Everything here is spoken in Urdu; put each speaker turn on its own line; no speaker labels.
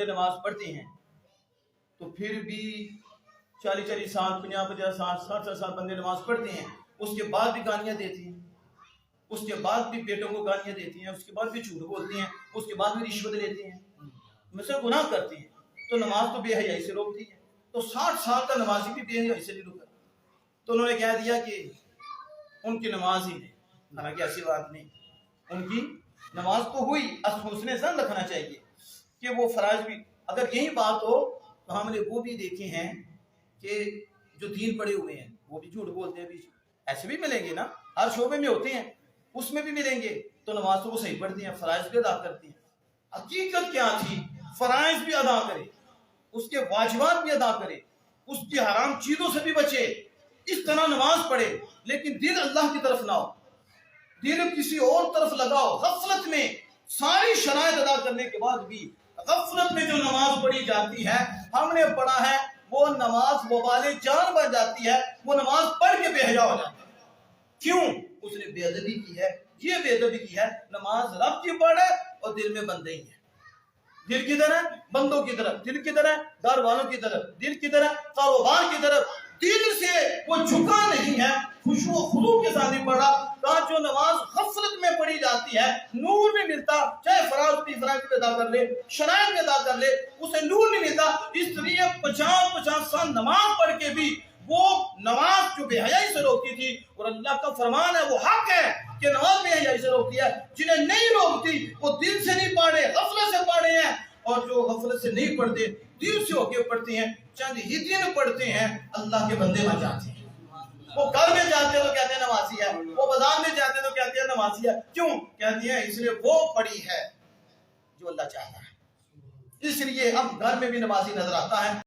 نماز پڑھتے ہیں تو پھر بھی 40 سال 50 سال 60 سال بندے نماز پڑھتے ہیں، اس کے بعد بھی گالیاں دیتی ہیں، اس کے بعد بھی بیٹوں کو گالیاں دیتی ہیں، اس کے بعد بھی جھوٹ بولتی ہیں، اس کے بعد بھی رشوت لیتی ہیں، مثلا گناہ کرتی ہیں، تو نماز تو بے حیائی سے روکتی ہے، تو 60 سال کا نمازی بھی بے حیائی سے نہیں روکا۔ تو انہوں نے کہہ دیا کہ ان کی نماز ہی نہیں، حالانکہ ایسی بات نہیں، ان کی نماز تو ہوئی، حسن ظن رکھنا چاہیے کہ وہ فرائض بھی، اگر یہی بات ہو تو ہم نے وہ بھی دیکھے ہیں کہ جو دین پڑے ہوئے ہیں وہ بھی جھوٹ بولتے ہیں، بھی ایسے بھی ملیں گے نا، ہر شعبے میں ہوتے ہیں، اس میں بھی ملیں گے، تو نماز تو وہ صحیح پڑھتی ہیں، فرائض بھی ادا کرتی ہیں۔ حقیقت کیا تھی؟ فرائض بھی ادا کرے، اس کے واجبات بھی ادا کرے، اس کی حرام چیزوں سے بھی بچے، اس طرح نماز پڑھے، لیکن دل اللہ کی طرف نہ ہو، دل کسی اور طرف لگاؤ، غفلت میں ساری شرائط ادا کرنے کے بعد بھی غفلت میں جو نماز پڑھی جاتی ہے، ہم نے پڑھا ہے وہ نماز وبال جان بن جاتی ہے، وہ نماز پڑھ کے بے حیا ہو جاتا ہے۔ کیوں؟ اس نے بے ادبی کی ہے، یہ بے ادبی کی ہے، نماز رب کی پڑھ ہے اور دل میں بندے ہی ہے۔ دل کدھر ہے؟ بندوں کی طرف، دل کدھر ہے؟ گھر والوں کی طرف، دل کدھر ہے؟ کاروبار کی طرف، دل سے وہ جھکا نہیں ہے، خشوع و خضوع کے ساتھ نہیں پڑھا۔ کہا جو نماز غفلت میں پڑھی جاتی ہے نور نہیں ملتا، چاہے فرائض بھی ادا کر لے، شرائط بھی ادا کر لے، اسے نور نہیں ملتا۔ اس لیے 50 سال نماز پڑھ کے بھی وہ نماز جو بے حیائی سے روکتی تھی، اور اللہ کا فرمان ہے وہ حق ہے کہ نماز بے حیائی سے روکتی ہے، جنہیں نہیں روکتی وہ دل سے نہیں پڑھ رہے، غفلت سے پڑھ رہے ہیں، اور جو غفلت سے نہیں پڑھتے دل سے ہو کے پڑھتے ہیں، چند ہی دن پڑھتے ہیں، اللہ کے بندے بن جاتے ہیں۔ وہ گھر میں جاتے ہیں تو کہتے ہیں نمازی ہے، وہ بازار میں جاتے ہیں تو کہتے ہیں نمازی ہے، کیوں؟ کہتے ہیں اس لیے وہ پڑھی ہے جو اللہ چاہتا ہے، اس لیے اب گھر میں بھی نمازی نظر آتا ہے۔